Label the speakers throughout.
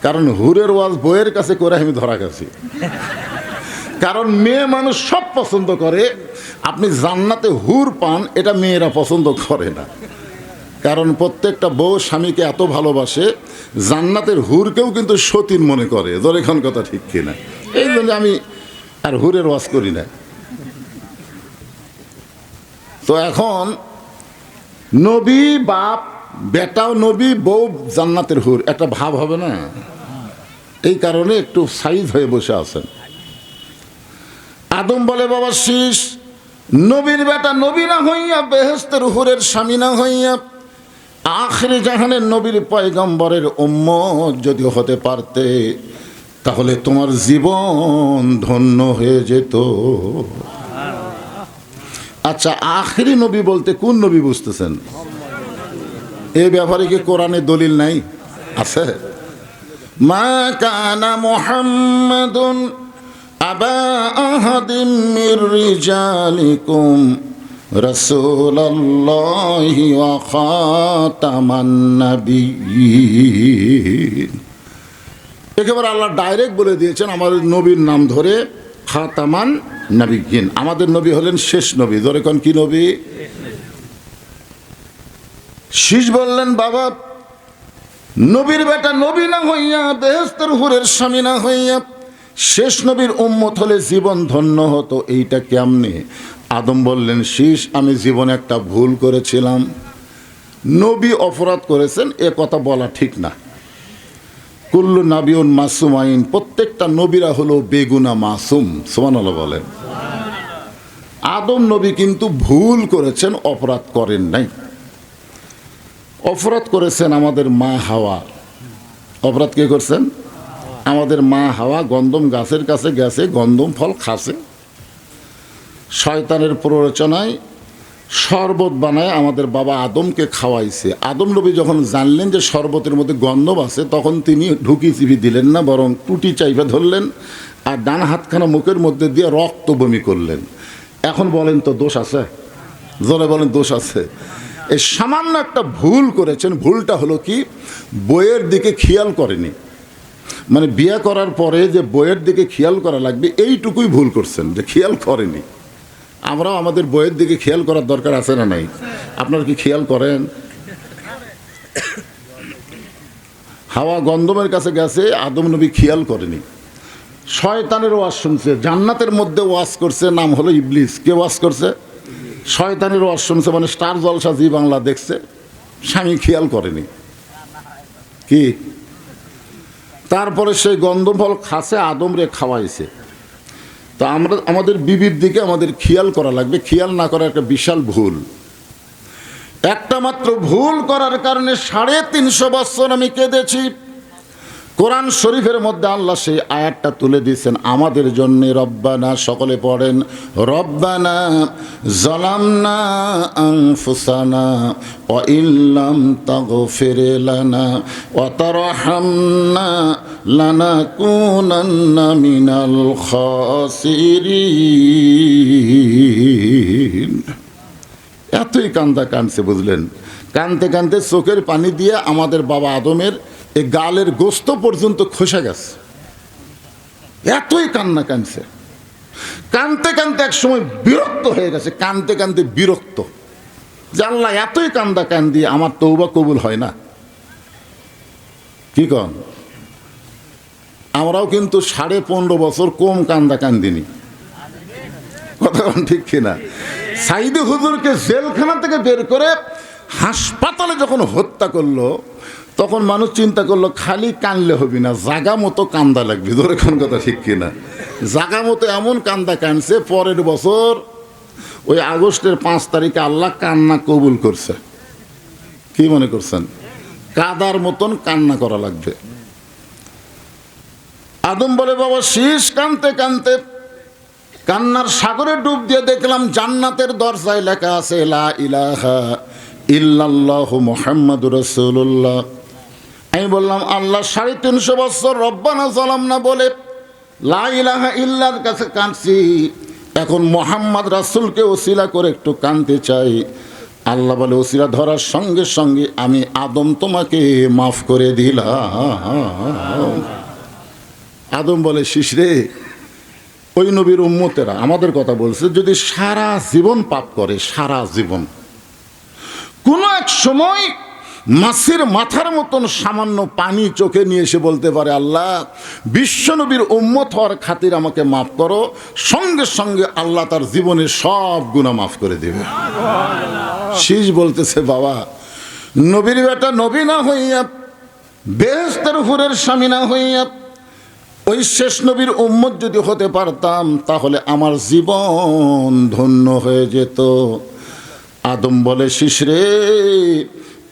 Speaker 1: কারণ হুরের ওয়াজ বইয়ের কাছে করে আমি ধরা গেছি। কারণ মেয়ে মানুষ সব পছন্দ করে, আপনি জান্নাতে হুর পান এটা মেয়েরা পছন্দ করে না। কারণ প্রত্যেকটা বউ স্বামীকে এত ভালোবাসে, জান্নাতের হুরকেও কিন্তু সতীন মনে করে। ধর এখন কথা ঠিক কিনা? এই জন্য আমি আর হুরের ওয়াজ করি না। তো এখন নবী বাপ, বেটাও নবী, বউ জান্নাতের হুর, একটা ভাব হবে না? এই কারণে একটু সাইজ হয়ে বসে আছেন। আদম বলে, বাবা শীষ, নবীর বেটা নবী না হইয়া, বেহেশতের হুরের স্বামী না হইয়া, আখিরি জাহানের নবীর পয়গম্বরের উম্মত যদি হতে পারতে, তাহলে তোমার জীবন ধন্য হয়ে যেত। আচ্ছা, আখিরি নবী বলতে কোন নবী বুঝতেছেন? এই ব্যাপারে কি কোরআনে দলিল নাই? আছে? মা কানা মুহাম্মাদুন আবা আহাদিম মির রিজালিকুম রাসূলুল্লাহি ওয়া খাতামান নাবিয়্যিন। একেবারে আল্লাহ ডাইরেক্ট বলে দিয়েছেন আমাদের নবীর নাম ধরে, খাতামান নাবিয়্যিন। আমাদের নবী হলেন শেষ নবী। ধরে কোন কি নবী? শীষ বললেন, বাবা নবীর বেটা নবী না হইয়া, বেহেশতের হুরের স্বামী না হইয়া, শেষ নবীর উম্মত হলে জীবন ধন্য হতো। এইটা কেমনে? আদম বললেন, শীষ আমি জীবনে একটা ভুল করেছিলাম। নবী অপরাধ করেছেন এ কথা বলা ঠিক না। কুল্লু নাবিউন মাসুম আইন, প্রত্যেকটা নবীরা হলো বেগুনা মাসুম। সুবহানাল্লাহ বলেন। আদম নবী কিন্তু ভুল করেছেন, অপরাধ করেন নাই। অপরাধ করেছেন আমাদের মা হাওয়া। অপরাধ কে করছেন? আমাদের মা হাওয়া গন্ধম গাছের কাছে গেছে, গন্ধম ফল খাসে, শয়তানের প্ররোচনায় শরবত বানায় আমাদের বাবা আদমকে খাওয়াইছে। আদম নবী যখন জানলেন যে শরবতের মধ্যে গন্ধম আছে, তখন তিনি ঢুকি চিপি দিলেন না, বরং টুটি চাইপে ধরলেন আর ডান হাতখানা মুখের মধ্যে দিয়ে রক্ত বমি করলেন। এখন বলেন তো দোষ আছে? জোরে বলেন দোষ আছে? এই সামান্য একটা ভুল করেছেন। ভুলটা হলো কি, বইয়ের দিকে খেয়াল করেনি। মানে বিয়ে করার পরে যে বইয়ের দিকে খেয়াল করা লাগবে, এইটুকুই ভুল করছেন, যে খেয়াল করেনি। আমরাও আমাদের বইয়ের দিকে খেয়াল করার দরকার আছে না নাই? আপনারা কি খেয়াল করেন? হাওয়া গন্ধমের কাছে গেছে, আদম নবী খেয়াল করেনি। শয়তানের ওয়াজ শুনছে, জান্নাতের মধ্যে ওয়াজ করছে, নাম হলো ইবলিস। কে ওয়াজ করছে? শয়তানের ওয়াজ শুনছে, মানে স্টার জলসা জি বাংলা দেখছে, স্বামী খেয়াল করেনি। কি? তারপরে সেই গন্ধম ফল খাসে, আদম রে খাওয়াইছে। তো আমরা আমাদের বিবির দিকে আমাদের খেয়াল করা লাগবে। খেয়াল না করা একটা বিশাল ভুল। একটা মাত্র ভুল করার কারণে 350 বছর আমি কেঁদেছি। কোরআন শরীফের মধ্যে আল্লাহ সেই আয়াতটা তুলে দিয়েছেন আমাদের জন্য। রব্বানা, সকলে পড়েন, রব্বানা যালামনা আনফুসানা ওয়া ইল্লাম তাগফির লানা ওয়া তারহামনা লানাকুনান্না মিনাল খাসিরিন। এতই কান্দা কাঁদছে, বুঝলেন? কানতে কানতে চোখের পানি দিয়ে আমাদের বাবা আদমের এই গালের গোস্ত পর্যন্ত খসে গেছে। এতই কান্না কানছে। কানতে কানতে এক সময় বিরক্ত হয়ে গেছে। কানতে কানতে বিরক্ত যে আল্লাহ এতই কান্দা কান্দি, আমার তওবা কবুল হয় না। কি কন? আমরাও কিন্তু 15.5 বছর কম কান্দা কান্দিনি। কথা ঠিক কিনা? সাইদি হুজুরকে জেলখানা থেকে বের করে হাসপাতালে যখন হত্যা করলো, তখন মানুষ চিন্তা করলো খালি কানলে হবে না, জাগা মতো কান্দা লাগবে। ধরে কোন কথা ঠিক কিনা? জাগা মতো এমন কান্দা কানছে, পরের বছর ওই আগস্টের 5 তারিখে আল্লাহ কান্না কবুল করছে। কি মনে করছেন? কাদার মতন কান্না করা লাগবে। আদম বলে, বাবা শীষ, কানতে কানতে কান্নার সাগরে ডুব দিয়ে দেখলাম জান্নাতের দরজায় লেখা আছে লা ইলাহা ইল্লাল্লাহু মুহাম্মাদুর রাসূলুল্লাহ। আমি বললাম, আল্লাহ 350 বছর রব্বানা যালামনা বলে লা ইলাহা ইল্লার কাছে কাঁদছি, এখন মুহাম্মদ রাসূলকে ওসিলা করে একটু কাঁদতে চাই। আল্লাহ বলে ওসিলা ধরার সঙ্গে সঙ্গে আমি আদম তোমাকে মাফ করে দিলাম। আদম বলে শিশরে, ওই নবীর উম্মতেরা আমাদের কথা বলছে, যদি সারা জীবন পাপ করে, সারা জীবন কোনো এক সময় মাছের মাথার মতন সামান্য পানি চোখে নিয়ে এসে বলতে পারে আল্লাহ বিশ্বনবীর উম্মত হওয়ার খাতির আমাকে মাফ করো, সঙ্গে সঙ্গে আল্লাহ তার জীবনের সব গুনাহ মাফ করে দেবে। শীষ বলতেছে বাবা, নবীর বেটা নবী না হইয়া, বেহেশতের হুরের স্বামী না হইয়া ওই শেষ নবীর উম্মত যদি হতে পারতাম তাহলে আমার জীবন ধন্য হয়ে যেত। আদম বলে শিশরে,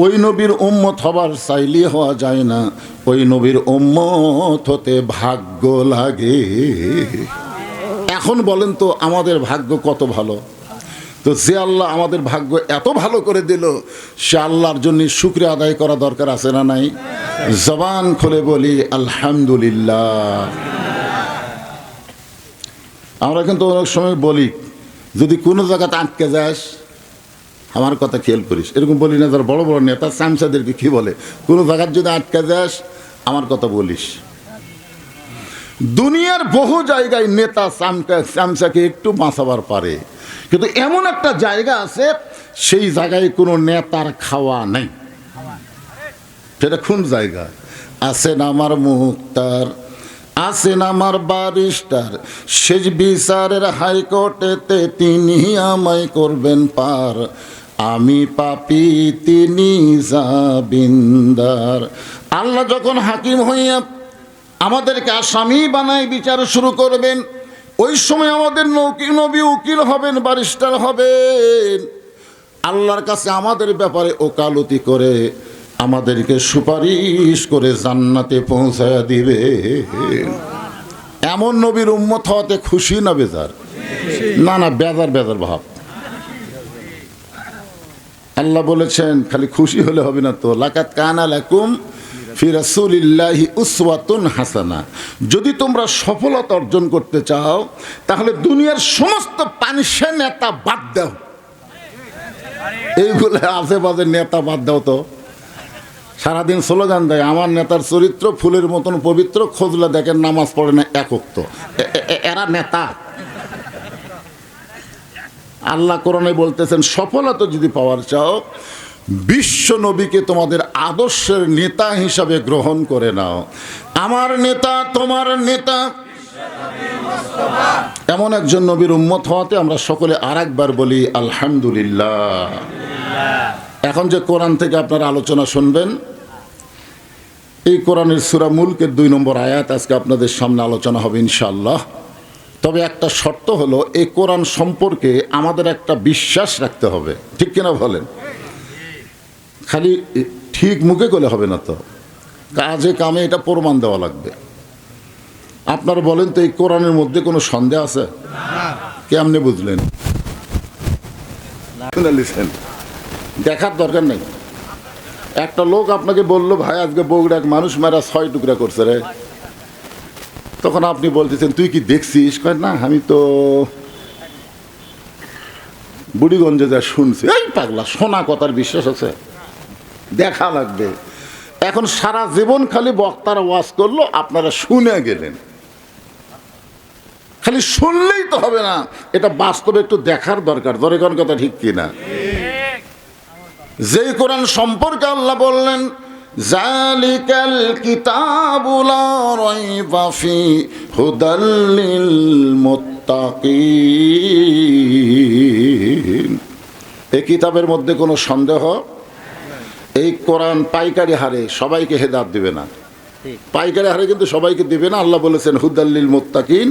Speaker 1: ওই নবীর উম্মত হবার চাইলে হওয়া যায় না, ওই নবীর উম্মত হতে ভাগ্য লাগে। এখন বলেন তো আমাদের ভাগ্য কত ভালো। তো যে আল্লাহ আমাদের ভাগ্য এত ভালো করে দিল, সে আল্লাহর জন্য শুকরিয়া আদায় করা দরকার আছে না নাই? জবান খুলে বলি আলহামদুলিল্লাহ। আমরা কিন্তু অনেক সময় বলি, যদি কোনো জায়গাতে আটকে যাস, আমার কথা খেয়াল করিস, এরকম বলি না? যারা বড় বড় নেতা চামচাদেরকে কি বলে, কোনো জায়গায় যদি আটকে যাস আমার কথা বলিস। দুনিয়ার বহু জায়গায় নেতা চামচাকে একটু বাঁচাবার পারে, কিন্তু এমন একটা জায়গা আছে সেই জায়গায় কোনো নেতার খাওয়া নেই। সেটা কোন জায়গা? আছেন আমার মুক্তার, আছেন আমার বারিস্টার, শেষ বিচারের হাইকোর্টেতে তিনি আমায় করবেন পার, আমি পাপী তিনি জামিনদার। আল্লাহ যখন হাকিম হইয়া আমাদেরকে আসামি বানায় বিচার শুরু করবেন, ওই সময় আমাদের নবী উকিল হবেন, বারিস্টার হবেন, আল্লাহর কাছে আমাদের ব্যাপারে ওকালতি করে আমাদেরকে সুপারিশ করে জান্নাতে পৌঁছায়া দিবে। এমন নবীর উম্মত হওয়াতে খুশি না বেজার? না না, বেজার বেজার ভাব। আল্লাহ বলেছেন খালি খুশি হলে হবে না, তো লাকাত কানা লাকুম ফি রাসূলিল্লাহি উসওয়াতুন হাসানা। যদি তোমরা সফলতা অর্জন করতে চাও তাহলে দুনিয়ার সমস্ত পানিশে নেতা বাদ দাও, এইগুলো আশেপাশে নেতা বাদ দাও। তো সারাদিন স্লোগান দেয় আমার নেতার চরিত্র ফুলের মতন পবিত্র, খোঁজলে দেখেন নামাজ পড়ে না একক, তো এরা নেতা? আল্লাহ কোরআনে বলতেছেন সফলতা যদি পাওয়ার চাও বিশ্ব নবীকে তোমাদের আদর্শের নেতা হিসাবে গ্রহণ করে নাও। আমার নেতা তোমার নেতা এমন একজন নবীর উম্মত হওয়াতে আমরা সকলে আরেকবার বলি আলহামদুলিল্লাহ। এখন যে কোরআন থেকে আপনারা আলোচনা শুনবেন, এই কোরআনের সূরা মুলকের 2 নম্বর আয়াত আজকে আপনাদের সামনে আলোচনা হবে ইনশাআল্লাহ। তবে একটা শর্ত হলো, এই কোরআন সম্পর্কে আমাদের একটা বিশ্বাস রাখতে হবে, ঠিক কিনা বলেন? খালি ঠিক মুখে গেলে হবে না, তো কাজে কামে এটা প্রমাণ দেওয়া লাগবে। আপনারা বলেন তো এই কোরআনের মধ্যে কোনো সন্দেহ আছে? কেমনে বুঝলেন? দেখার দরকার নেই। একটা লোক আপনাকে বললো ভাই আজকে বগুড়া এক মানুষ মারা 6 টুকরা করছে রে, তখন আপনি বলতেছেন তুই কি দেখছিস? কয় না, আমি তো বুড়িগঞ্জে যা শুনছি। এই পাগলা, শোনা কথার বিশ্বাস আছে? দেখা লাগবে। এখন সারা জীবন খালি বক্তারা ওয়াজ করলো, আপনারা শুনে গেলেন। খালি শুনলেই তো হবে না, এটা বাস্তবে একটু দেখার দরকার। ধরে কোন কথা ঠিক কিনা? যেই কোরআন সম্পর্কে আল্লাহ বললেন জালিকাল কিতাবু লা রাইবা ফি হুদাল লিল মুত্তাকিন, এই কিতাবের মধ্যে কোনো সন্দেহ, এই কোরআন পাইকারি হারে সবাইকে হেদায়েত দিবে না। পাইকারি হারে কিন্তু সবাইকে দিবে না। আল্লাহ বলেছেন হুদাল লিল মুত্তাকিন।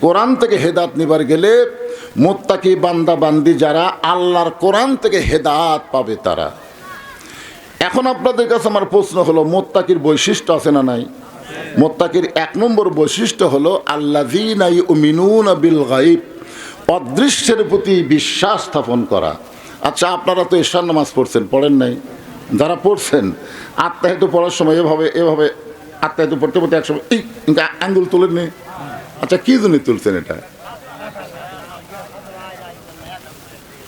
Speaker 1: কোরআন থেকে হেদায়েত নিবার গেলে মুত্তাকি বান্দা বান্দি যারা আল্লাহর কোরআন থেকে হেদায়েত পাবে তারা। এখন আপনাদের কাছে আমার প্রশ্ন হলো, মুত্তাকির বৈশিষ্ট্য আছে না নাই? মুত্তাকির 1 নম্বর বৈশিষ্ট্য হলো আল্লাযীনা ইউমিনুনা বিল গায়ব, অদৃশ্যের প্রতি বিশ্বাস স্থাপন করা। আচ্ছা, আপনারা তো ঈশার নামাজ পড়ছেন, পড়েন নাই? যারা পড়ছেন আত্মাহিত পড়ার সময় এভাবে এভাবে আত্মাহিত পড়তে পড়তে একসময় এই আঙ্গুল তুলেন নি? আচ্ছা, কি জন্য তুলছেন এটা?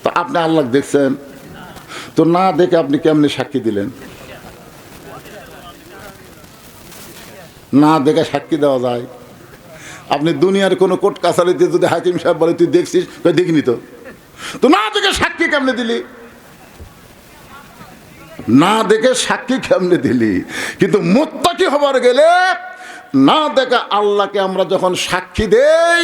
Speaker 1: তো আপনি আল্লাহ দেখছেন? তো না দেখে আপনি কেমনে সাক্ষী দিলেন? না দেখে সাক্ষী দেওয়া যায়? আপনি দুনিয়ার কোনো কোর্ট কাছারিতে যদি হাকিম সাহেব বলে তুই দেখছিস, দেখিনি তো, তো না দেখে সাক্ষী কেমনে দিলি? না দেখে সাক্ষী কেমনে দিলি? কিন্তু মুত্তাকি হবার গেলে না দেখা আল্লাহকে আমরা যখন সাক্ষী দেই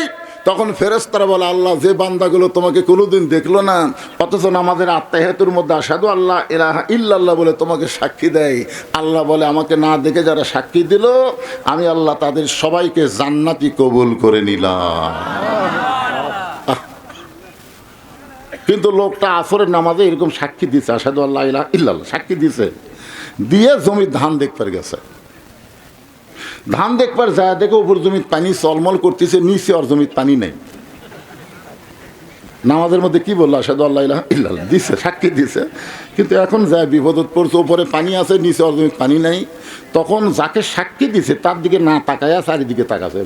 Speaker 1: তখন ফেরেশতারা বলে আল্লাহ যে বান্দাগুলো তোমাকে কোনোদিন দেখলো না অথচ আমাদের আত্মাহিয়াতুর মধ্যে আশহাদু আল্লাহ ইলাহা ইল্লাল্লাহ বলে তোমাকে সাক্ষী দেয়, আল্লাহ বলে আমাকে না দেখে যারা সাক্ষী দিল আমি আল্লাহ তাদের সবাইকে জান্নাতি কবুল করে নিলাম। কিন্তু লোকটা আসরের নামাজে এরকম সাক্ষী দিছে, আশহাদু আল্লাহ ইলাহা ইল্লাল্লাহ সাক্ষী দিছে, দিয়ে জমির ধান দেখবার গেছে। ধান দেখবার যায় দেখে উপর জমির পানি চলমল করতেছে, নিচে ওর জমির পানি নেই। নামাজের মধ্যে কি বললো? আশহাদু আল্লাহ ইলাহা ইল্লাল্লাহ দিছে, সাক্ষী দিছে, কিন্তু এখন যায় বিপদত পড়ছে, উপরে পানি আছে নিচে ওর জমির পানি নেই। তখন যাকে সাক্ষী দিছে তার দিকে না তাকায়া চারিদিকে তাকাছে,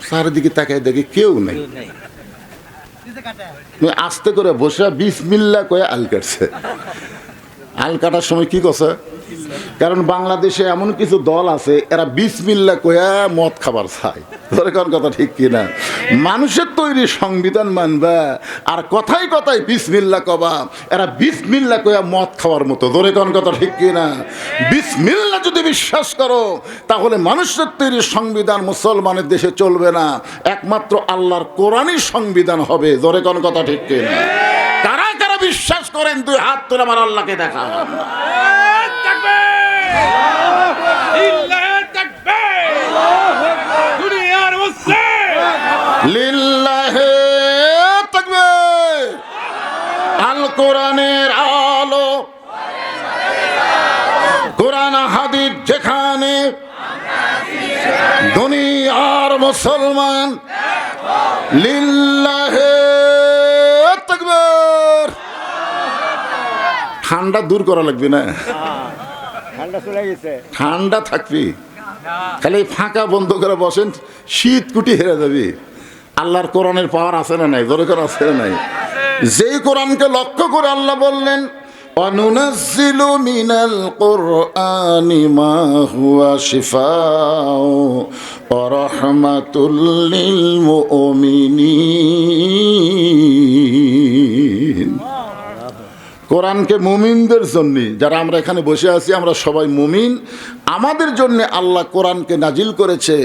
Speaker 1: চারিদিকে তাকায় দেখে কেউ নেই। আস্তে করে বসে বিসমিল্লাহ কয়ে আল কাটছে। আল কাটার সময় কি করছে? কারণ বাংলাদেশে এমন কিছু দল আছে এরা বিসমিল্লাহ কয়া মদ খাবার চায়। কোন কথা ঠিক কিনা? মানুষের তৈরি সংবিধান মানবা আর কথাই কথাই বিসমিল্লাহ কবা, এরা বিসমিল্লাহ কয়া মদ খাওয়ার মতো। ধরে কোন কথা ঠিক কিনা? বিসমিল্লাহ যদি বিশ্বাস করো তাহলে মানুষের তৈরি সংবিধান মুসলমানের দেশে চলবে না, একমাত্র আল্লাহর কোরআনই সংবিধান হবে। ধরে কোন কথা ঠিক কিনা? কারা কারা বিশ্বাস করেন দুই হাত তুলে আমার আল্লাহকে দেখা। লিল্লাহে তাকবীর। আল কোরআনের আলো, কোরআন হাদিস যেখানে, দুনিয়ার মুসলমান লিল্লাহে তাকবীর। ঠান্ডা দূর করা লাগবে না, ঠান্ডা চলে গেছে, ঠান্ডা থাকবি। খালি ফাঁকা বন্ধ করে বসেন, শীত কুটি হেরে যাবি। আল্লাহর কোরআনের পাওয়ার আছে না নাই? জোরে করে আছে না নাই? যেই কোরআনকে লক্ষ্য করে আল্লাহ বললেন অনুনাজ্জিলু মিনাল কুরআনি মা হুয়া শিফাউ ওয়া রাহমাতুল লিল মুমিনিন। কোরআনকে মুমিনদের জন্য, যারা আমরা এখানে বসে আছি আমরা সবাই মুমিন, আমাদের জন্য আল্লাহ কোরআনকে নাজিল করেছে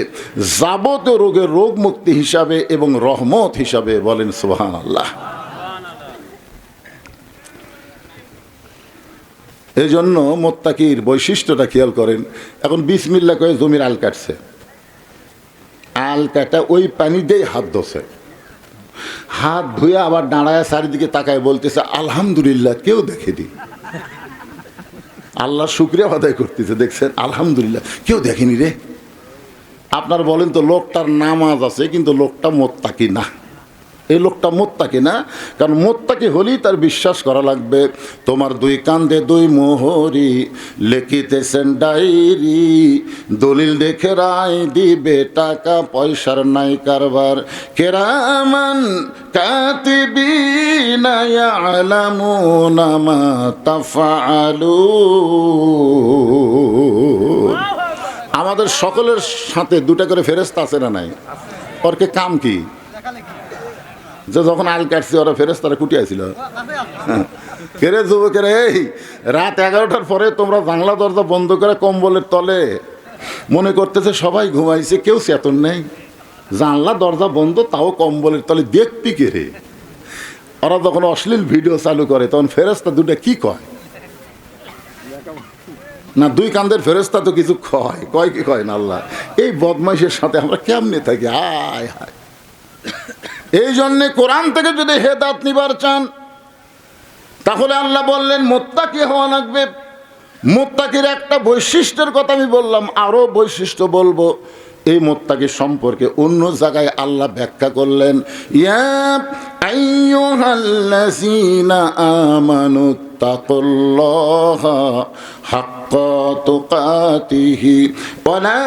Speaker 1: যাবতীয় রোগের রোগ মুক্তি হিসাবে এবং রহমত হিসাবে। বলেন সুবহানাল্লাহ। এই জন্য মুত্তাকির বৈশিষ্ট্যটা খেয়াল করেন। এখন বিসমিল্লাহ কয়ে জমির আল কাটছে, আল কাটা ওই পানি দিয়ে হাত ধোছে, হাত ধুয়ে আবার দাঁড়ায় চারিদিকে তাকায় বলতেছে আলহামদুলিল্লাহ কেউ দেখেনি। আল্লাহ শুকরিয়া আদায় করতেছে, দেখছেন আলহামদুলিল্লাহ কেউ দেখেনি রে। আপনার বলেন তো লোকটার নামাজ আছে কিন্তু লোকটা মুত্তাকি না। এই লোকটা মুত্তাকি না, কারণ মুত্তাকি হলেই তার বিশ্বাস করা লাগবে তোমার দুই কান্দে দুই মোহরি লিখিতেছেন ডায়েরি, দলিল দেখে রায় দিবে টাকা পয়সার নাই কারবার, কেরামান কাতিবিনা ইয়ালামুনা মা তাফআলুন। আমাদের সকলের সাথে দুটা করে ফেরেশতা আছে না নাই? ওরকে কাম কি? যে যখন আল কাটছি ওরা ফেরেশতারা কুটি আসছিল, কেরে যুবকের এই রাত 11টার পরে তোমরা জানলা দরজা বন্ধ করে কম্বলের তলে, মনে করতেছে সবাই ঘুমাইছে, কেউ চেতন নেই, জানলা দরজা বন্ধ তাও কম্বলের তলে, দেখবি কে রে? ওরা যখন অশ্লীল ভিডিও চালু করে তখন ফেরেশতা দুটা কি কয় না, দুই কান্দের ফেরেশতা তো কিছু কয় কি কয় না? আল্লাহ এই বদমাইশের সাথে আমরা কেমনে থাকি? হায় হায়। এই জন্যে কোরআন থেকে যদি হেদায়েত নিবার চান তাহলে আল্লাহ বললেন মুত্তাকি হওয়া লাগবে। মুত্তাকির একটা বৈশিষ্ট্যের কথা আমি বললাম, আরও বৈশিষ্ট্য বলবো। এই মুত্তাকি সম্পর্কে অন্য জায়গায় আল্লাহ ব্যাখ্যা করলেন ইয়া আইয়ুহাল্লাযীনা আমানু তাকুল্লাহা হাক্কা তুকাতিহি ওয়া লা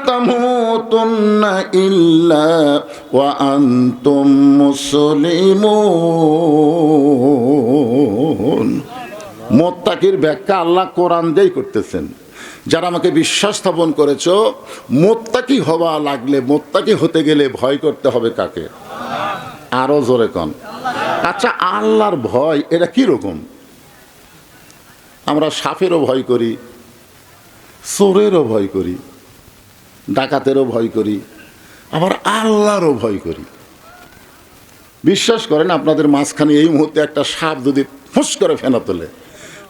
Speaker 1: তামুতুন্না ইল্লা ওয়া আনতুম মুসলিমুন। মুত্তাকির ব্যাখ্যা আল্লাহ কোরআন দিয়েই করতেছেন। যারা আমাকে বিশ্বাস স্থাপন করেছো, মুত্তাকি হওয়া লাগলে, মুত্তাকি হতে গেলে ভয় করতে হবে কাকে? আরো জোরে কন। আচ্ছা, আল্লাহর ভয় এটা কি রকম? আমরা সাপেরও ভয় করি, চোরেরও ভয় করি, ডাকাতেরও ভয় করি, আবার আল্লাহরও ভয় করি। বিশ্বাস করেন, আপনাদের মাঝখানে এই মুহূর্তে একটা সাপ যদি ফুস করে ফেনা তোলে,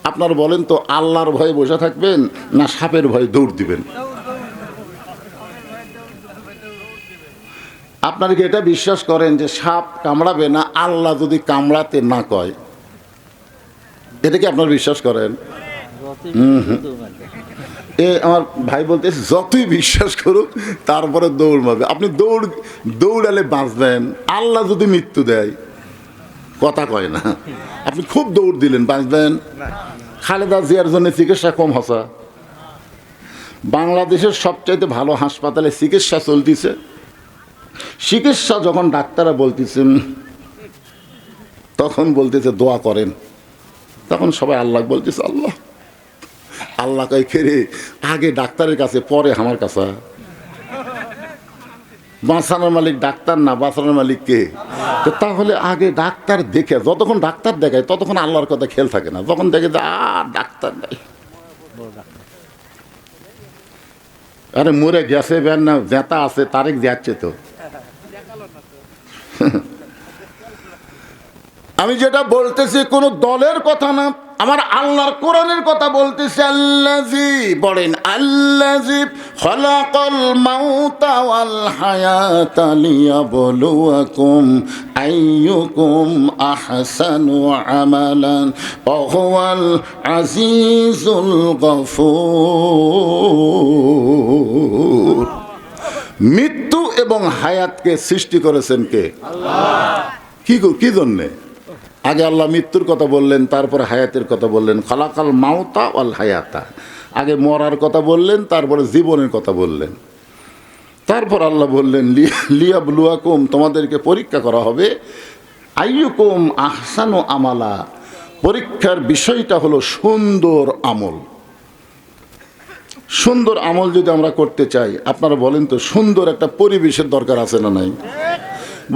Speaker 1: আপনার বলেন তো আল্লাহর ভয়ে বসে থাকবেন না সাপের ভয়ে দৌড় দিবেন? আপনারা কি এটা বিশ্বাস করেন যে সাপ কামড়াবে না আল্লাহ যদি কামড়াতে না কয়? এটা কি আপনারা বিশ্বাস করেন? আমার ভাই বলতেছে যতই বিশ্বাস করুক তারপরে দৌড় মারবে। আপনি দৌড়ালে বাঁচবেন, আল্লাহ যদি মৃত্যু দেয় কথা কয় না। আপনি খুব দৌড় দিলেন, বাঁচবেন? খালেদা জিয়ার জন্য চিকিৎসা কম হসা। বাংলাদেশের সবচাইতে ভালো হাসপাতালে চিকিৎসা চলতেছে। চিকিৎসা যখন ডাক্তাররা বলতেছেন, তখন বলতেছে দোয়া করেন, তখন সবাই আল্লাহ বলতেছে আল্লাহ। আল্লাহ কয় খেরে আগে ডাক্তারের কাছে পরে আমার কাছে। বাঁচানোর মালিক ডাক্তার না, বাঁচানোর মালিক কে? তো তাহলে আগে ডাক্তার দেখে, যতক্ষণ ডাক্তার দেখায় ততক্ষণ আল্লাহর কথা খেয়াল থাকে না। যখন দেখে যে ডাক্তার নাই, আরে মরে গেছে বেন না, জেতা আছে তারেক যাচ্ছে তো। আমি যেটা বলতেছি কোন দলের কথা না, আমার আল্লাহর কোরআনের কথা বলতেছি। আল্লাযী বলেন, আল্লাযী খালাকাল মাউতা ওয়াল হায়াতা লিয়াবলুয়াকুম আইয়ুকুম আহসানু আমালান ওয়া হুয়াল আজিজুল গফুর। মৃত্যু এবং হায়াতকে সৃষ্টি করেছেন কে? আল্লাহ। কি জন্যে? আগে আল্লাহ মৃত্যুর কথা বললেন, তারপরে হায়াতের কথা বললেন। খালাকাল মাউতা ওয়াল হায়াতা, আগে মরার কথা বললেন, তারপরে জীবনের কথা বললেন। তারপর আল্লাহ বললেন লিয়াবলুয়াকুম, তোমাদেরকে পরীক্ষা করা হবে। আইয়ুকুম আহসানু আমালা, পরীক্ষার বিষয়টা হলো সুন্দর আমল। সুন্দর আমল যদি আমরা করতে চাই, আপনারা বলেন তো সুন্দর একটা পরিবেশের দরকার আছে না নাই?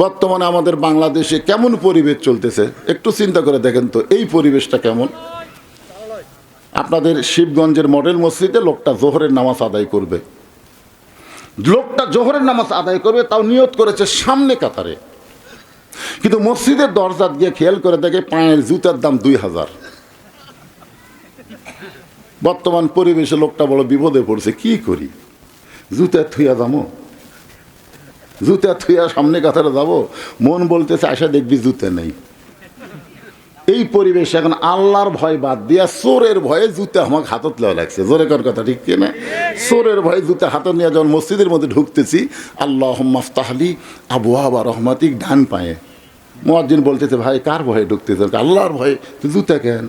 Speaker 1: বর্তমানে আমাদের বাংলাদেশে কেমন পরিবেশ চলতেছে একটু চিন্তা করে দেখেন তো। এই পরিবেশটা কেমন? আপনাদের শিবগঞ্জের মডেল মসজিদে লোকটা জোহরের নামাজ আদায় করবে, তাও নিয়ত করেছে সামনে কাতারে, কিন্তু মসজিদের দরজা গিয়ে খেয়াল করে দেখে পায়ের জুতার দাম 2000। বর্তমান পরিবেশে লোকটা বড় বিপদে পড়ছে, কি করি? জুতা থুইয়া যাবো, জুতা থুইয়া সামনে কাতারে যাবো, মন বলতেছে আশা দেখবি জুতা নেই। এই পরিবেশে এখন আল্লাহর ভয় বাদ দিয়া চোরের ভয়ে জুতা আমাকে হাতত লেওয়া লাগছে। জোরে কর কথা ঠিক কিনা? চোরের ভয়ে জুতা হাতত নিয়ে যখন মসজিদের মধ্যে ঢুকতেছি, আল্লাহুম্মা আফতাহলি আবওয়াবা রহমাতিক, ডান পায়ে মুয়াজ্জিন বলতেছে ভাই কার ভয়ে ঢুকতেছে? আল্লাহর ভয়ে। তো জুতা কেন?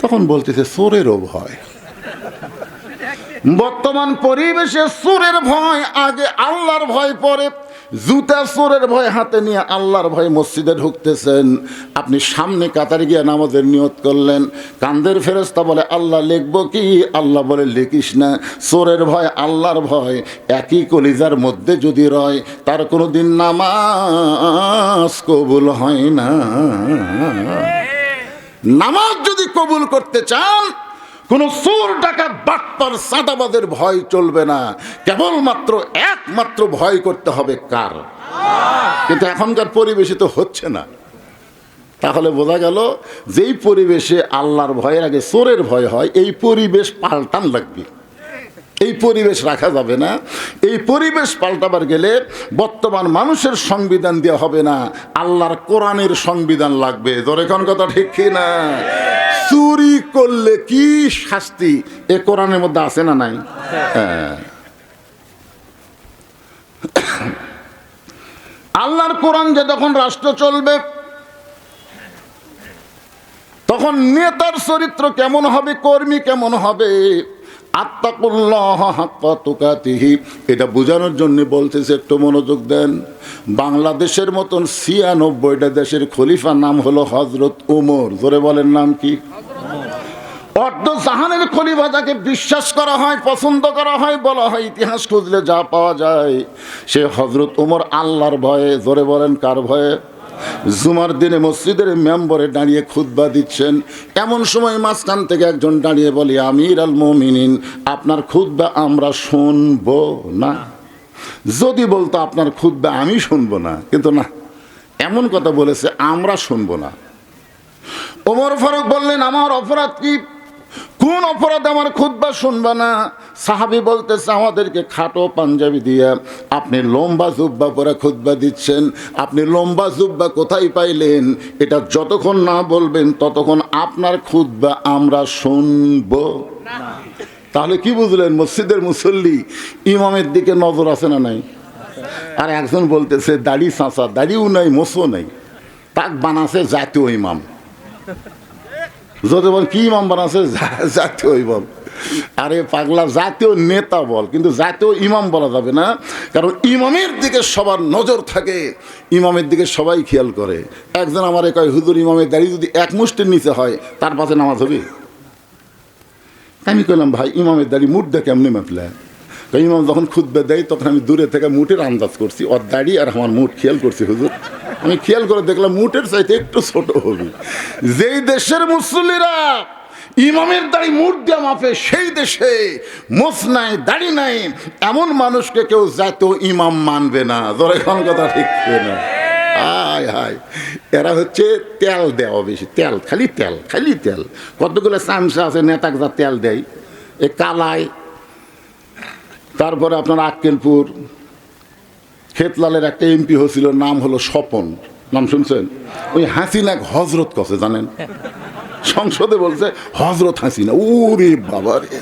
Speaker 1: তখন বলতেছে চোরেরও ভয়। বর্তমান পরিবেশে চোরের ভয় আগে, আল্লাহর ভয় পরে। জুতা চোরের ভয় হাতে নিয়ে আল্লাহর ভয় মসজিদে ঢুকতেছেন। আপনি সামনে কাতারে গিয়ে নামাজের নিয়ত করলেন, কান্দের ফেরেশতা বলে আল্লাহ লিখবো কি? আল্লাহ বলে লিখিস না। চোরের ভয় আল্লাহর ভয় একই কলিজার মধ্যে যদি রয়, তার কোনোদিন নামাজ কবুল হয় না। নামাজ যদি কবুল করতে চান, কোন চোর ডাকাত বাটপার চাঁদাবাজের ভয় চলবে না, কেবলমাত্র একমাত্র ভয় করতে হবে কার? কিন্তু এখনকার পরিবেশে তো হচ্ছে না। তাহলে বোঝা গেল যেই পরিবেশে আল্লাহর ভয়ের আগে চোরের ভয় হয়, এই পরিবেশ পাল্টান লাগবে। এই পরিবেশ রাখা যাবে না। এই পরিবেশ পাল্টাবার গেলে বর্তমান মানুষের সংবিধান দেওয়া হবে না, আল্লাহর কোরআনের সংবিধান লাগবে। ধরে কোন কথা ঠিক কি না? চুরি করলে কি শাস্তি এ কোরআনের মধ্যে আছে না নাই? হ্যাঁ, আল্লাহর কোরআন যে যখন রাষ্ট্র চলবে, তখন নেতার চরিত্র কেমন হবে, কর্মী কেমন হবে, আত্তাকুল্লাহ হাক্কা তুকাতিহি, এটা বোঝানোর জন্য বলতেছে, একটু মনোযোগ দেন। বাংলাদেশের মতন ৯৬টা দেশের খলিফার নাম হলো হযরত ওমর। জোরে বলেন, নাম কি? অর্ধ জাহানের খলিফা যাকে বিশ্বাস করা হয়, পছন্দ করা হয়, বলা হয়, ইতিহাস খুঁজলে যা পাওয়া যায়, সে হযরত ওমর। আল্লাহর ভয়ে, জোরে বলেন কার ভয়ে? জুমার দিনে মসজিদের মেম্বরে দাঁড়িয়ে খুতবা দিচ্ছেন, এমন সময় মাঝখান থেকে একজন দাঁড়িয়ে বলে, আমির আল মুমিনিন, আপনার খুতবা আমরা শুনবো না। যদি বলতো আপনার খুতবা আমি শুনবো না, কিন্তু না, এমন কথা বলেছে, আমরা শুনবো না। ওমর ফারুক বললেন, আমার অপরাধ কি? কোন অপরাধ আমার খুতবা শুনবা না? সাহাবী বলতেছে, আমাদেরকে খাটো পাঞ্জাবি দিয়ে আপনি লম্বা জুব্বা পরে খুতবা দিচ্ছেন, আপনি লম্বা জুব্বা কোথায় পাইলেন? এটা যতক্ষণ না বলবেন ততক্ষণ আপনার খুতবা আমরা শুনবো না। তাহলে কি বুঝলেন? মসজিদের মুসল্লি ইমামের দিকে নজর আছে না নাই? আর একজন বলতেছে, দাড়ি চাঁচা, দাড়িও নাই, মোছও নাই, তাক বানাছে জাতীয় ইমাম। যদি বল কি ইমাম বানাচ্ছে? জাতীয় ইমাম। আরে পাগলা, জাতীয় নেতা বল, কিন্তু জাতীয় ইমাম বলা যাবে না, কারণ ইমামের দিকে সবার নজর থাকে, ইমামের দিকে সবাই খেয়াল করে। একজন আমার কয়, হুজুর ইমামের দাড়ি যদি এক মুষ্টির নিচে হয় তার পাশে নামাজ হবে? আমি কইলাম, ভাই ইমামের দাড়ি মুঠটা কেমনি মাপলা? ইমাম যখন খুতবা দেয় তখন আমি দূরে থেকে মুঠের আন্দাজ করছি, ওর দাড়ি আর আমার মুঠ খেয়াল করছি। হুজুর আমি খেয়াল করে দেখলাম মুঠের চাইতে একটু ছোট হবে। যেই দেশের মুসল্লিরা ইমামের দাড়ি মুঠ দিয়ে মাপে, সেই দেশে মুছ নাই, দাড়ি নাই, এমন মানুষকে কেউ জাতীয় ইমাম মানবে না। ধরে কোন কথা ঠিক না? হায় হায়, এরা হচ্ছে তেল দেওয়া বেশি, তেল, খালি তেল, খালি তেল। কতগুলো চামচা আছে নেতাকে যা তেল দেয়, এ কালায়। তারপরে আপনার আক্কেলপুর খেতলালের একটা এমপি হয়েছিল, নাম হলো স্বপন, নাম শুনছেন? ওই হাসিনা হজরত কছে জানেন, সংসদে বলছে হজরত হাসিনা। ওরে বাবা রে,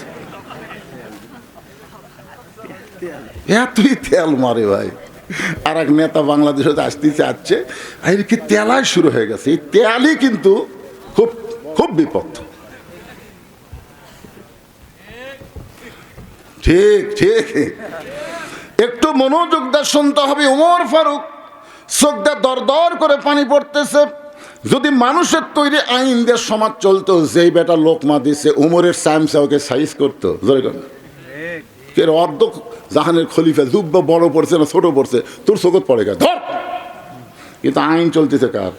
Speaker 1: এতই তেল মারে ভাই। আর এক নেতা বাংলাদেশে আসতে চাচ্ছে, আর কি তেলাই শুরু হয়ে গেছে। এই তেলই কিন্তু খুব খুব বিপদ। ঠিক ঠিক, একটু মনোযোগ দিয়ে শুনতে হবে। ওমর ফারুক চোখ দিয়ে দর দর করে পানি পড়তেছে। যদি মানুষের তৈরি আইন দিয়ে সমাজ চলতো, যেই বেটা লোকমা দিছে ওমরের চামচা ওকে সাইজ করতো। কে অর্ধ জাহানের খলিফা, জুব্বা বড় পড়ছে না ছোট পড়ছে, তোর চোখত পড়ে গেছে ধর। কিন্তু আইন চলতেছে কার?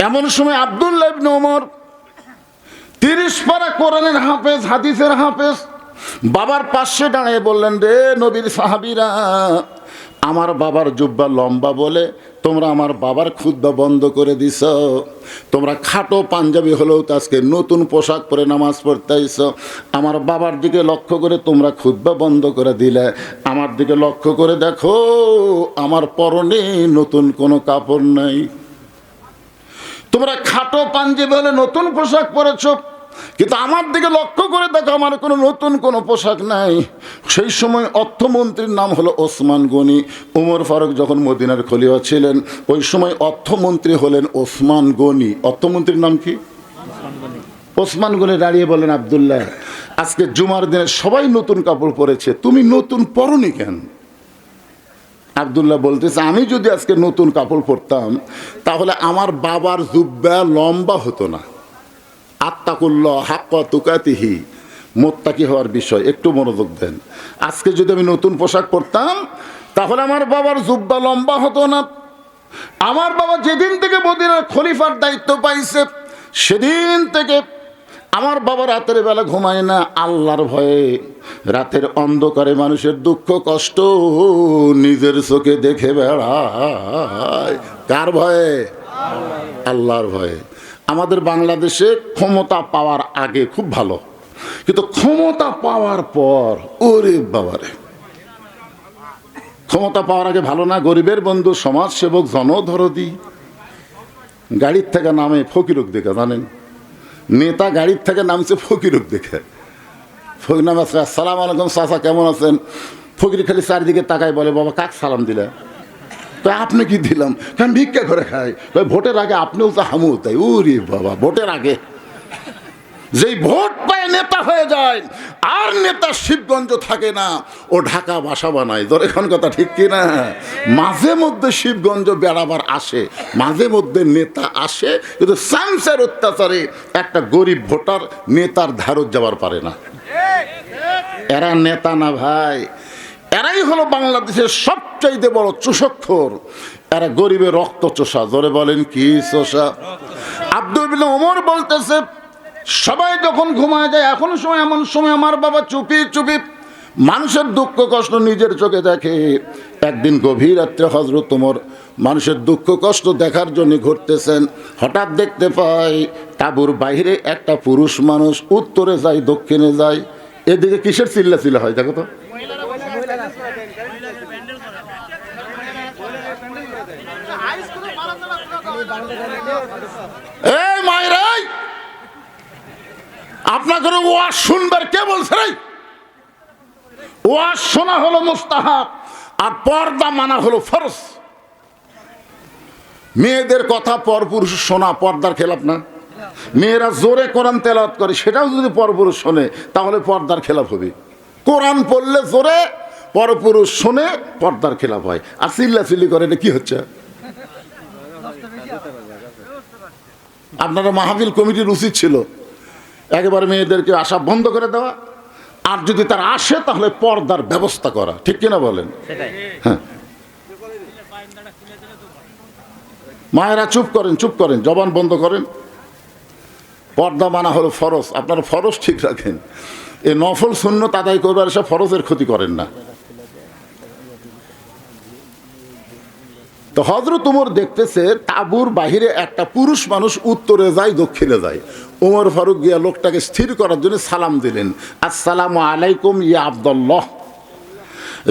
Speaker 1: এমন সময় আব্দুল্লাহ ইবনে ওমর 30 পারা কোরআনের হাফেজ, হাদিসের হাফেজ, বাবার পাশে দাঁড়িয়ে বললেন, রে নবীর সাহাবীরা, আমার বাবার জুব্বা লম্বা বলে তোমরা আমার বাবার খুতবা বন্ধ করে দিছ। তোমরা খাটো পাঞ্জাবি হলেও তো আজকে নতুন পোশাক পরে নামাজ পড়তে আইছ। আমার বাবার দিকে লক্ষ্য করে তোমরা খুতবা বন্ধ করে দিলে। আমার দিকে লক্ষ্য করে দেখো, আমার পরনে নতুন কোনো কাপড় নাই। তোমরা খাটো পাঞ্জাবি হলে নতুন পোশাক পরেছ, কিন্তু আমার দিকে লক্ষ্য করে দেখো, আমার কোনো নতুন কোনো পোশাক নাই। সেই সময় অর্থমন্ত্রীর নাম হলো ওসমান গনি। ওমর ফারুক যখন মদিনার খলিফা ছিলেন, ওই সময় অর্থমন্ত্রী হলেন ওসমান গনি। অর্থমন্ত্রীর নাম কি? ওসমান গনি দাঁড়িয়ে বলেন, আব্দুল্লাহ, আজকে জুমার দিনে সবাই নতুন কাপড় পরেছে, তুমি নতুন পরনি কেন? আব্দুল্লাহ বলতেছে, আমি যদি আজকে নতুন কাপড় পরতাম তাহলে আমার বাবার জুব্বা লম্বা হতো না। আত্তাকুল্লাহ হাক্কা তুকাতিহি, মোত্তাকি হওয়ার বিষয়, একটু মনোযোগ দেন। আজকে যদি আমি নতুন পোশাক পরতাম তাহলে আমার বাবার জুব্বা লম্বা হতো না। আমার বাবা যেদিন থেকে মদিনার খলিফার দায়িত্ব পাইছে, সেদিন থেকে আমার বাবা রাতের বেলা ঘুমায় না, আল্লাহর ভয়ে। রাতের অন্ধকারে মানুষের দুঃখ কষ্ট নিজের চোখে দেখে বেড়ায়। কার ভয়ে? আল্লাহর ভয়ে। আমাদের বাংলাদেশে ক্ষমতা পাওয়ার আগে খুব ভালো, কিন্তু ক্ষমতা পাওয়ার পর ওরে বাবারে, ক্ষমতা পাওয়ার আগে ভালো না। গরিবের বন্ধু, সমাজসেবক, জনদরদি গাড়ির থেকে নামে ফকিরক দেখে, জানেন? নেতা গাড়ির থেকে নামছে ফকিরক দেখে। ফকির নাম আছে, আসসালামু আলাইকুম চাচা, কেমন আছেন? ফকির খালি চারিদিকে তাকায় বলে, বাবা কাক সালাম দিলে? তো আপনি কি দিলাম? কারণ ভিক্ষা করে খাই। ভোটের আগে আপনিও তো হামু তাই। উরি বাবা, ভোটের আগে যেই ভোট পায় নেতা হয়ে যায়, আর নেতা শিবগঞ্জ থাকে না, ও ঢাকা বাসা বানায়। ধর এখন কথা ঠিক কিনা? মাঝে মধ্যে শিবগঞ্জ বেড়াবার আসে, মাঝে মধ্যে নেতা আসে, কিন্তু সায়েন্সের অত্যাচারে একটা গরিব ভোটার নেতার ধারত যাবার পারে না। এরা নেতা না ভাই, এরাই হলো বাংলাদেশের সবচাইতে বড় চোষখোর। এরা গরিবের রক্ত চোষা। জোরে বলেন কি চোষা? আব্দুল বিন ওমর বলতেছে, সবাই যখন ঘুমায় যায়, এখন সময় এমন সময় আমার বাবা চুপি চুপি মানুষের দুঃখ কষ্ট নিজের চোখে দেখে। একদিন গভীর রাত্রে হযরত ওমর মানুষের দুঃখ কষ্ট দেখার জন্য ঘুরতেছেন। হঠাৎ দেখতে পায় তাঁবুর বাইরে একটা পুরুষ মানুষ উত্তরে যায়, দক্ষিণে যায়। এদিকে কিসের চিল্লা চিল্লা হয় দেখো তো? এই মায়েরাই, আপনাকে ওয়াজ শুনবার কে বলছে রে? ওয়াজ শোনা হলো মুস্তাহাব, আর পর্দা মানা হলো ফরজ। মেয়েদের কথা পরপুরুষ শোনা পর্দার খেলাফ না? মেয়েরা জোরে কোরআন তেলাওয়াত করে, সেটাও যদি পরপুরুষ শোনে তাহলে পর্দার খেলাফ হবে। কোরআন পড়লে জোরে, পরপুরুষ শোনে, পর্দার খেলাফ হয়। আর চিল্লাচিল্লি করে, এটা কি হচ্ছে? আপনারা মাহফিল কমিটির উচিত ছিল একেবারে মেয়েদেরকে আসা বন্ধ করে দেওয়া, আর যদি তার আসে তাহলে পর্দার ব্যবস্থা করা। ঠিক কিনা বলেন? হ্যাঁ, মায়েরা চুপ করেন, চুপ করেন, জবান বন্ধ করেন। পর্দা মানা হলো ফরজ। আপনারা ফরজ ঠিক রাখেন, এ নফল সুন্নত আদায় করবার এসব ফরজের ক্ষতি করেন না। তো হযরত ওমর দেখতেছে তাঁবুর বাহিরে একটা পুরুষ মানুষ উত্তরে যায়, দক্ষিণে যায়। ওমর ফারুক গিয়া লোকটাকে স্থির করার জন্য সালাম দিলেন, আসসালামু আলাইকুম ইয়া আব্দুল্লাহ,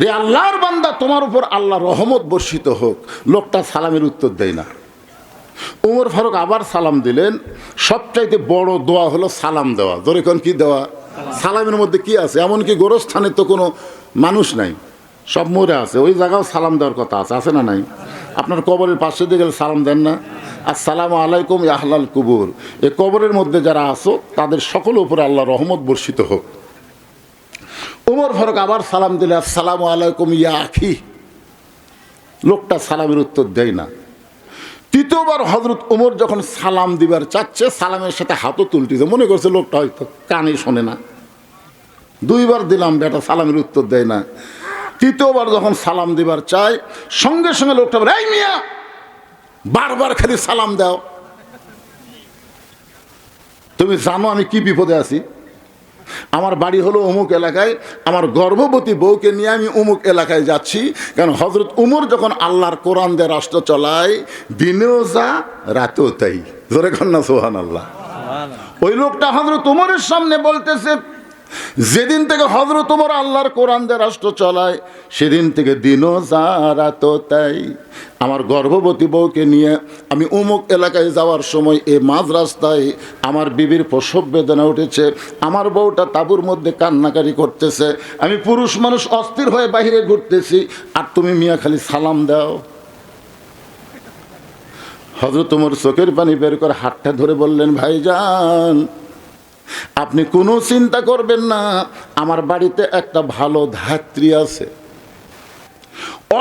Speaker 1: রে আল্লাহর বান্দা, তোমার উপর আল্লাহ রহমত বর্ষিত হোক। লোকটা সালামের উত্তর দেয় না। ওমর ফারুক আবার সালাম দিলেন। সবচাইতে বড় দোয়া হলো সালাম দেওয়া। ধরে কোন কি দেওয়া? সালামের মধ্যে কি আছে? এমনকি গোরস্থানে তো কোনো মানুষ নাই, সব মরে আছে, ওই জায়গাও সালাম দেওয়ার কথা আছে, আছে না নাই? আপনার কবরের পাশে দিয়ে গেলে সালাম দেন না? আসসালামু আলাইকুম ইয়া আহলাল কুবুর, এই কবরের মধ্যে যারা আছো তাদের সকলের উপরে আল্লাহ রহমত বর্ষিত হোক। ওমর ফারুক আবার সালাম দিলে, আসসালামু আলাইকুম ইয়া আখি। লোকটা সালামের উত্তর দেয় না। তৃতীয়বার হযরত ওমর যখন সালাম দিবার চাচ্ছে, সালামের সাথে হাতও তুলতেছে, মনে করছে লোকটা হয়তো কানে শোনে না। দুইবার দিলাম, বেটা সালামের উত্তর দেয় না। তৃতীয়বার যখন সালাম দিবার চায়, সঙ্গে সঙ্গে লোকটা বলে, এই মিয়া, বারবার খালি সালাম দাও, তুমি জানো আমি কি বিপদে আছি? আমার বাড়ি হলো অমুক এলাকায়, আমার গর্ভবতী বউকে নিয়ে আমি অমুক এলাকায় যাচ্ছি। কারণ হযরত ওমর যখন আল্লাহর কোরআন দিয়ে রাষ্ট্র চালায়, দিনেও যা রাতেও তাই। জোরে কন্যা সুবহানাল্লাহ। ওই লোকটা হযরত ওমরের সামনে বলতেছে, যেদিন থেকে হযরত ওমর আল্লাহর কোরআন দিয়ে রাষ্ট্র চালায়, সেদিন থেকে দিনও যা রাতও তাই। আমার গর্ভবতী বউকে নিয়ে আমি অমুক এলাকায় যাওয়ার সময় এ মাঝ রাস্তায় আমার বিবির প্রসব বেদনা উঠেছে, আমার বউটা তাঁবুর মধ্যে কান্নাকারি করতেছে, আমি পুরুষ মানুষ অস্থির হয়ে বাইরে ঘুরতেছি, আর তুমি মিয়া খালি সালাম দাও। হযরত ওমর চোখের পানি বের করে হাতটা ধরে বললেন, ভাইজান, আপনি কোনো চিন্তা করবেন না, আমার বাড়িতে একটা ভালো ধাত্রী আছে।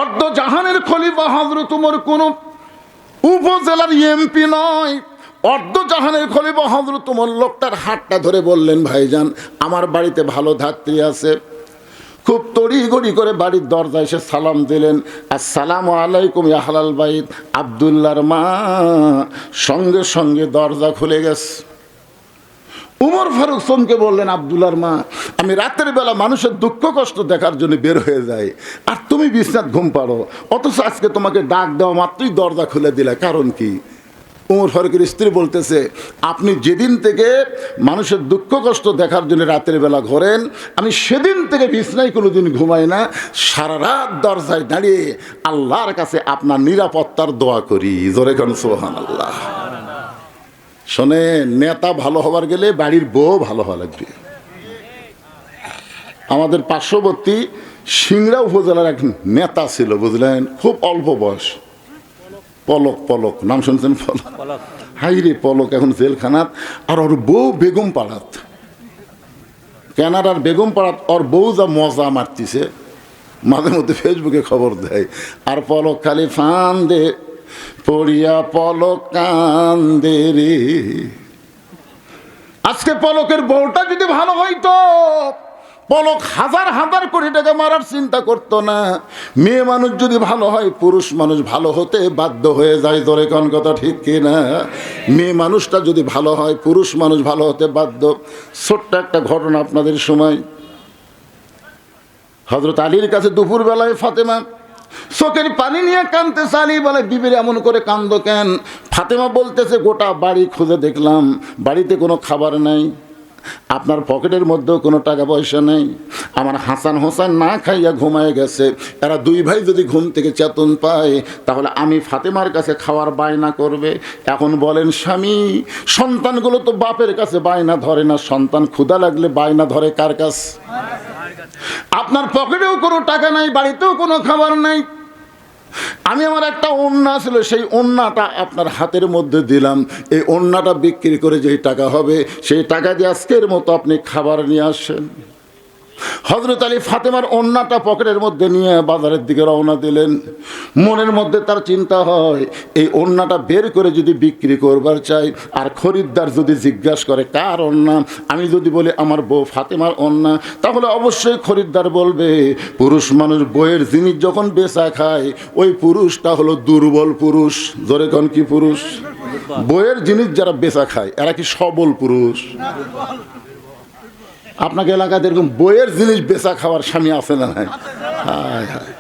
Speaker 1: অর্ধ জাহানের খলিফা হযরত ওমর কোন উপজেলার এমপি নয়, অর্ধ জাহানের খলিফা হযরত ওমর। লোকটার হাতটা ধরে বললেন, ভাইজান, আমার বাড়িতে ভালো ধাত্রী আছে। খুব তড়িঘড়ি করে বাড়ির দরজায় এসে সালাম দিলেন, আসসালামু আলাইকুম ইয়া আহলাল বাইত, আব্দুল্লাহর মা। সঙ্গে সঙ্গে দরজা খুলে গেছে। উমর ফারুক চমকে বললেন, আব্দুল্লাহর মা, আমি রাতের বেলা মানুষের দুঃখ কষ্ট দেখার জন্য বের হয়ে যাই, আর তুমি বিছনাত ঘুম পাড়ো, অথচ আজকে তোমাকে ডাক দেওয়া মাত্রই দরজা খুলে দিলা, কারণ কি? উমর ফারুকের স্ত্রী বলতেছে, আপনি যেদিন থেকে মানুষের দুঃখ কষ্ট দেখার জন্য রাতের বেলা ঘোরেন, আমি সেদিন থেকে বিছনায় কোনোদিন ঘুমাই না, সারা রাত দরজায় দাঁড়িয়ে আল্লাহর কাছে আপনার নিরাপত্তার দোয়া করি। জোরে কোন সুবহানাল্লাহ। শোনে, নেতা ভালো হবার গেলে বাড়ির বউ ভালো হওয়া লাগবে। আমাদের পার্শ্ববর্তী সিংড়া উপজেলার এক নেতা ছিল, বুঝলেন, খুব অল্প বয়স, পলক, পলক নাম শুনছেন? পলক হাই রে পলক এখন জেলখানাত, আর ওর বউ বেগম পাড়াত, কানাডার বেগম পাড়াত ওর বউ যা মজা মারতিছে, মাঝে মধ্যে ফেসবুকে খবর দেয়। আর পলক খালি ফান্দে পড়িয়া পলক কান্দে রে। আজকে পলকের বউটা যদি ভালো হইতো, পলক হাজার হাজার কোটি টাকা মারার চিন্তা করতো না। মেয়ে মানুষ যদি ভালো হয়, পুরুষ মানুষ ভালো হতে বাধ্য হয়ে যায়। ধরে কোন কথা ঠিক কিনা? মেয়ে মানুষটা যদি ভালো হয়, পুরুষ মানুষ ভালো হতে বাধ্য। ছোট্ট একটা ঘটনা আপনাদের সময়, হযরত আলীর কাছে দুপুরবেলায় ফাতেমা চোখের পানি নিয়ে কাঁদতেছে। আলী বলে, বিবির এমন করে কান্দো কেন? ফাতেমা বলতেছে, গোটা বাড়ি খুঁজে দেখলাম, বাড়িতে কোনো খাবার নাই, আপনার পকেটের মধ্যেও কোনো টাকা পয়সা নেই। আমার হাসান হোসেন না খাইয়া ঘুমায় গেছে। এরা দুই ভাই যদি ঘুম থেকে চেতন পায়, তাহলে আমি ফাতেমার কাছে খাওয়ার বায়না করবে। এখন বলেন স্বামী, সন্তানগুলো তো বাপের কাছে বায়না ধরে না, সন্তান ক্ষুধা লাগলে বায়না ধরে কার কাছে? আপনার পকেটেও কোনো টাকা নাই, বাড়িতেও কোনো খাবার নাই। আমি আমার একটা ওড়না ছিল, সেই ওড়নাটা আপনার হাতের মধ্যে দিলাম। এই ওড়নাটা বিক্রি করে যেই টাকা হবে, সেই টাকা দিয়ে আজকের মতো আপনি খাবার নিয়ে আসেন। হযরত আলী ফাতেমার ওড়নাটা পকেটের মধ্যে নিয়ে বাজারের দিকে রওনা দিলেন। মনের মধ্যে তার চিন্তা হয়, এই ওড়নাটা বের করে যদি বিক্রি করবার চাই, আর খরিদ্দার যদি জিজ্ঞাসা করে কার ওড়না, আমি যদি বলি আমার বউ ফাতেমার ওড়না, তাহলে অবশ্যই খরিদ্দার বলবে পুরুষ মানুষ বইয়ের জিনিস যখন বেচা খায়, ওই পুরুষটা হলো দুর্বল পুরুষ। ধরে কোন কি পুরুষ? বইয়ের জিনিস যারা বেচা খায় এরা কি সবল পুরুষ? আপনাকে এলাকাতে এরকম বইয়ের জিনিস বেচা খাওয়ার স্বামী আছে না নাই? হায় হায়।